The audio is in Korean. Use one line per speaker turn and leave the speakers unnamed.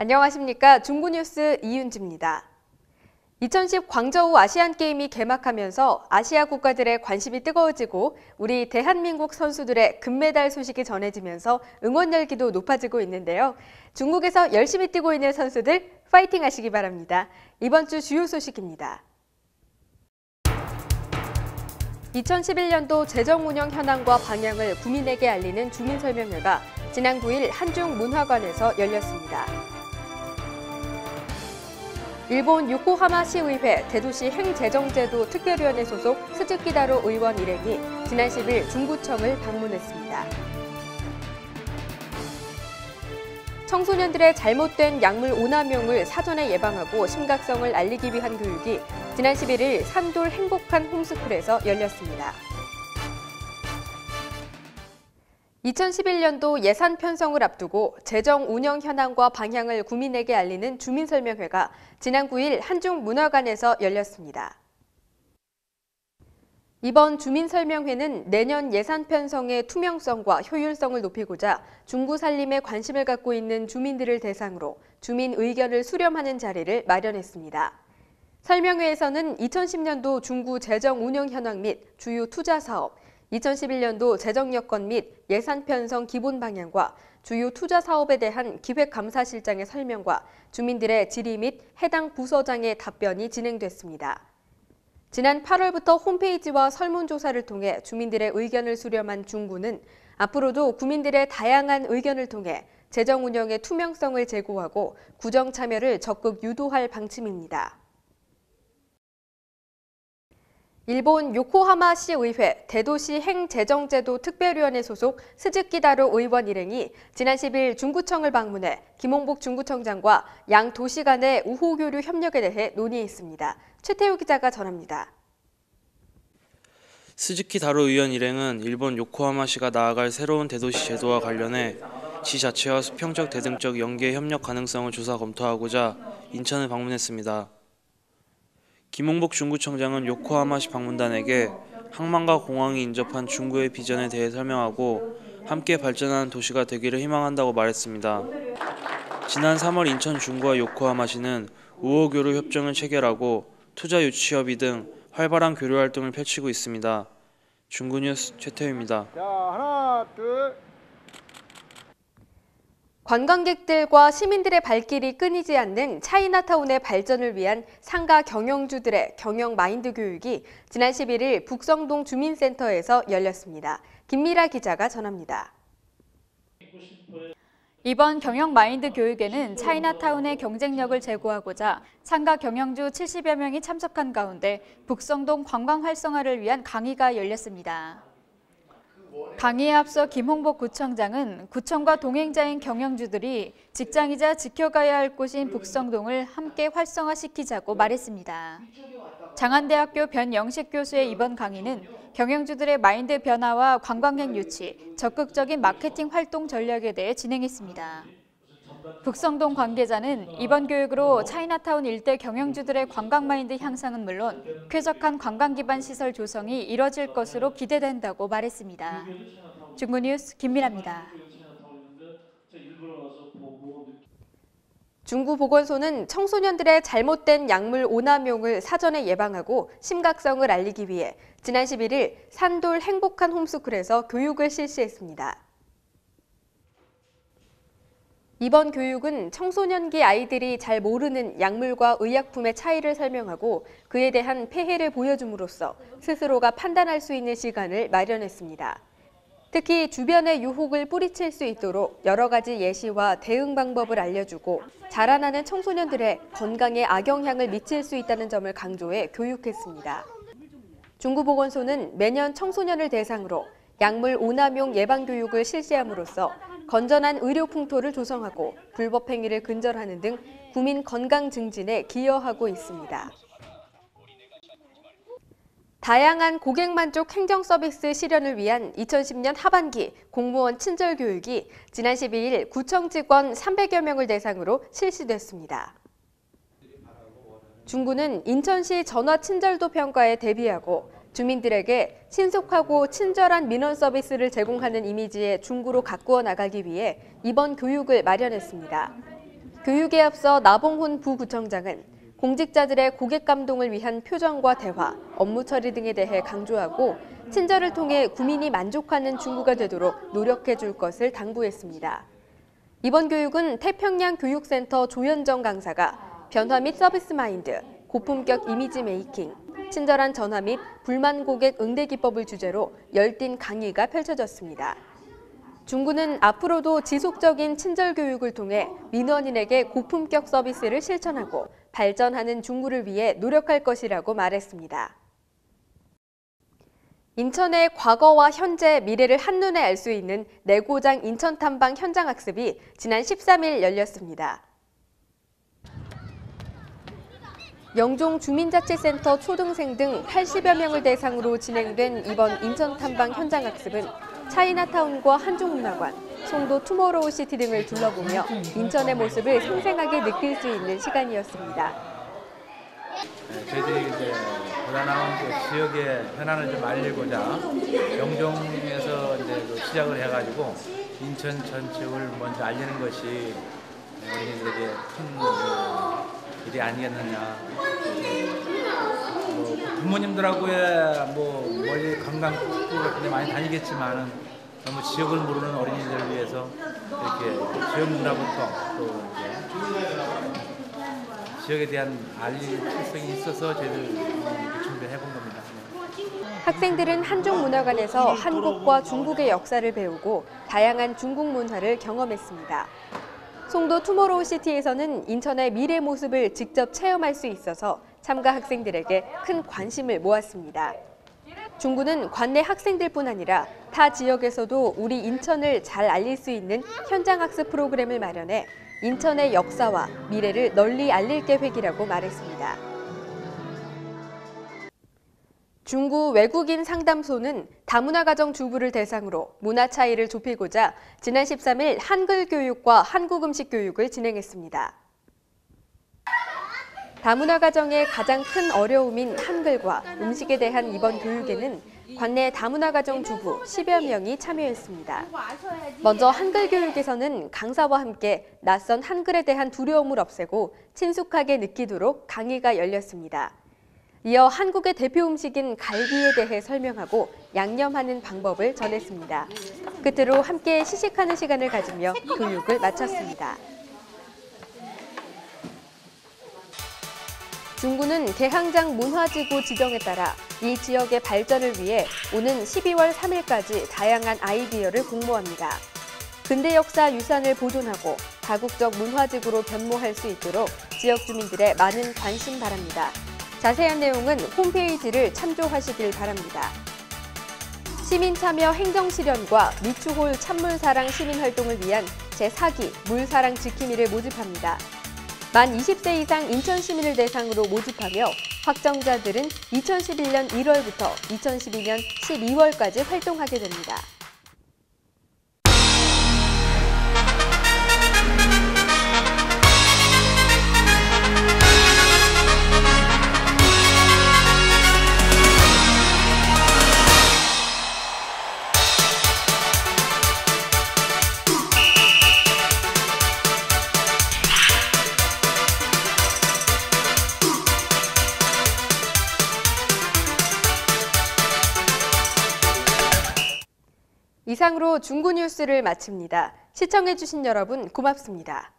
안녕하십니까. 중구뉴스 이윤지입니다. 2010 광저우 아시안게임이 개막하면서 아시아 국가들의 관심이 뜨거워지고 우리 대한민국 선수들의 금메달 소식이 전해지면서 응원 열기도 높아지고 있는데요. 중국에서 열심히 뛰고 있는 선수들 파이팅 하시기 바랍니다. 이번 주 주요 소식입니다. 2011년도 재정 운영 현황과 방향을 국민에게 알리는 주민설명회가 지난 9일 한중문화관에서 열렸습니다. 일본 요코하마시의회 대도시 행재정제도 특별위원회 소속 스즈키다로 의원 일행이 지난 10일 중구청을 방문했습니다. 청소년들의 잘못된 약물 오남용을 사전에 예방하고 심각성을 알리기 위한 교육이 지난 11일 산돌 행복한 홈스쿨에서 열렸습니다. 2011년도 예산 편성을 앞두고 재정 운영 현황과 방향을 국민에게 알리는 주민설명회가 지난 9일 한중문화관에서 열렸습니다. 이번 주민설명회는 내년 예산 편성의 투명성과 효율성을 높이고자 중구 살림에 관심을 갖고 있는 주민들을 대상으로 주민 의견을 수렴하는 자리를 마련했습니다. 설명회에서는 2010년도 중구 재정 운영 현황 및 주요 투자 사업, 2011년도 재정 여건 및 예산 편성 기본 방향과 주요 투자 사업에 대한 기획감사실장의 설명과 주민들의 질의 및 해당 부서장의 답변이 진행됐습니다. 지난 8월부터 홈페이지와 설문조사를 통해 주민들의 의견을 수렴한 중구는 앞으로도 국민들의 다양한 의견을 통해 재정 운영의 투명성을 제고하고 구정 참여를 적극 유도할 방침입니다. 일본 요코하마시의회 대도시 행재정제도 특별위원회 소속 스즈키다로 의원 일행이 지난 10일 중구청을 방문해 김홍복 중구청장과 양 도시 간의 우호교류 협력에 대해 논의했습니다. 최태우 기자가 전합니다.
스즈키다로 의원 일행은 일본 요코하마시가 나아갈 새로운 대도시 제도와 관련해 지자체와 수평적 대등적 연계 협력 가능성을 조사 검토하고자 인천을 방문했습니다. 김홍복 중구청장은 요코하마시 방문단에게 항만과 공항이 인접한 중구의 비전에 대해 설명하고 함께 발전하는 도시가 되기를 희망한다고 말했습니다. 지난 3월 인천 중구와 요코하마시는 우호교류 협정을 체결하고 투자 유치 협의 등 활발한 교류 활동을 펼치고 있습니다. 중구뉴스 최태우입니다.
자, 하나, 둘.
관광객들과 시민들의 발길이 끊이지 않는 차이나타운의 발전을 위한 상가 경영주들의 경영 마인드 교육이 지난 11일 북성동 주민센터에서 열렸습니다. 김미라 기자가 전합니다.
이번 경영 마인드 교육에는 차이나타운의 경쟁력을 제고하고자 상가 경영주 70여 명이 참석한 가운데 북성동 관광 활성화를 위한 강의가 열렸습니다. 강의에 앞서 김홍복 구청장은 구청과 동행자인 경영주들이 직장이자 지켜가야 할 곳인 북성동을 함께 활성화시키자고 말했습니다. 장안대학교 변영식 교수의 이번 강의는 경영주들의 마인드 변화와 관광객 유치, 적극적인 마케팅 활동 전략에 대해 진행했습니다. 북성동 관계자는 이번 교육으로 차이나타운 일대 경영주들의 관광 마인드 향상은 물론 쾌적한 관광 기반 시설 조성이 이뤄질 것으로 기대된다고 말했습니다. 중구뉴스 김미라입니다.
중구보건소는 청소년들의 잘못된 약물 오남용을 사전에 예방하고 심각성을 알리기 위해 지난 11일 산돌 행복한 홈스쿨에서 교육을 실시했습니다. 이번 교육은 청소년기 아이들이 잘 모르는 약물과 의약품의 차이를 설명하고 그에 대한 폐해를 보여줌으로써 스스로가 판단할 수 있는 시간을 마련했습니다. 특히 주변의 유혹을 뿌리칠 수 있도록 여러 가지 예시와 대응 방법을 알려주고 자라나는 청소년들의 건강에 악영향을 미칠 수 있다는 점을 강조해 교육했습니다. 중구보건소는 매년 청소년을 대상으로 약물 오남용 예방 교육을 실시함으로써 건전한 의료 풍토를 조성하고 불법 행위를 근절하는 등 국민 건강 증진에 기여하고 있습니다. 다양한 고객 만족 행정 서비스 실현을 위한 2010년 하반기 공무원 친절 교육이 지난 12일 구청 직원 300여 명을 대상으로 실시됐습니다. 중구는 인천시 전화 친절도 평가에 대비하고 주민들에게 신속하고 친절한 민원 서비스를 제공하는 이미지의 중구로 가꾸어 나가기 위해 이번 교육을 마련했습니다. 교육에 앞서 나봉훈 부구청장은 공직자들의 고객 감동을 위한 표정과 대화, 업무 처리 등에 대해 강조하고 친절을 통해 구민이 만족하는 중구가 되도록 노력해 줄 것을 당부했습니다. 이번 교육은 태평양 교육센터 조현정 강사가 변화 및 서비스 마인드, 고품격 이미지 메이킹, 친절한 전화 및 불만 고객 응대 기법을 주제로 열띤 강의가 펼쳐졌습니다. 중구는 앞으로도 지속적인 친절 교육을 통해 민원인에게 고품격 서비스를 실천하고 발전하는 중구를 위해 노력할 것이라고 말했습니다. 인천의 과거와 현재, 미래를 한눈에 알 수 있는 내고장 인천 탐방 현장 학습이 지난 13일 열렸습니다. 영종 주민자치센터 초등생 등 80여 명을 대상으로 진행된 이번 인천 탐방 현장 학습은 차이나타운과 한중문화관, 송도 투모로우시티 등을 둘러보며 인천의 모습을 생생하게 느낄 수 있는 시간이었습니다.
저희들이 이제 보다 나온 그 지역의 현안을 좀 알리고자 영종에서 이제 시작을 해가지고 인천 전체를 먼저 알리는 것이 어린이들에게 큰 일이 아니겠느냐. 부모님들하고의 멀리 관광객 같은 데 많이 다니겠지만은 너무 지역을 모르는 어린이들을 위해서 이렇게 지역 문화부터 또 이제 지역에 대한 알릴 필성이 있어서 저희들 준비를 해본 겁니다.
학생들은 한중문화관에서 한국과 중국의 역사를 배우고 다양한 중국 문화를 경험했습니다. 송도 투모로우시티에서는 인천의 미래 모습을 직접 체험할 수 있어서 참가 학생들에게 큰 관심을 모았습니다. 중구는 관내 학생들뿐 아니라 타 지역에서도 우리 인천을 잘 알릴 수 있는 현장 학습 프로그램을 마련해 인천의 역사와 미래를 널리 알릴 계획이라고 말했습니다. 중구 외국인 상담소는 다문화 가정 주부를 대상으로 문화 차이를 좁히고자 지난 13일 한글 교육과 한국 음식 교육을 진행했습니다. 다문화 가정의 가장 큰 어려움인 한글과 음식에 대한 이번 교육에는 관내 다문화 가정 주부 10여 명이 참여했습니다. 먼저 한글 교육에서는 강사와 함께 낯선 한글에 대한 두려움을 없애고 친숙하게 느끼도록 강의가 열렸습니다. 이어 한국의 대표 음식인 갈비에 대해 설명하고 양념하는 방법을 전했습니다. 끝으로 함께 시식하는 시간을 가지며 교육을 마쳤습니다. 중구는 개항장 문화지구 지정에 따라 이 지역의 발전을 위해 오는 12월 3일까지 다양한 아이디어를 공모합니다. 근대 역사 유산을 보존하고 다국적 문화지구로 변모할 수 있도록 지역 주민들의 많은 관심 바랍니다. 자세한 내용은 홈페이지를 참조하시길 바랍니다. 시민참여 행정실현과 미추홀 찬물사랑 시민활동을 위한 제4기 물사랑 지킴이를 모집합니다. 만 20세 이상 인천 시민을 대상으로 모집하며 확정자들은 2011년 1월부터 2012년 12월까지 활동하게 됩니다. 이상으로 중구 뉴스를 마칩니다. 시청해주신 여러분 고맙습니다.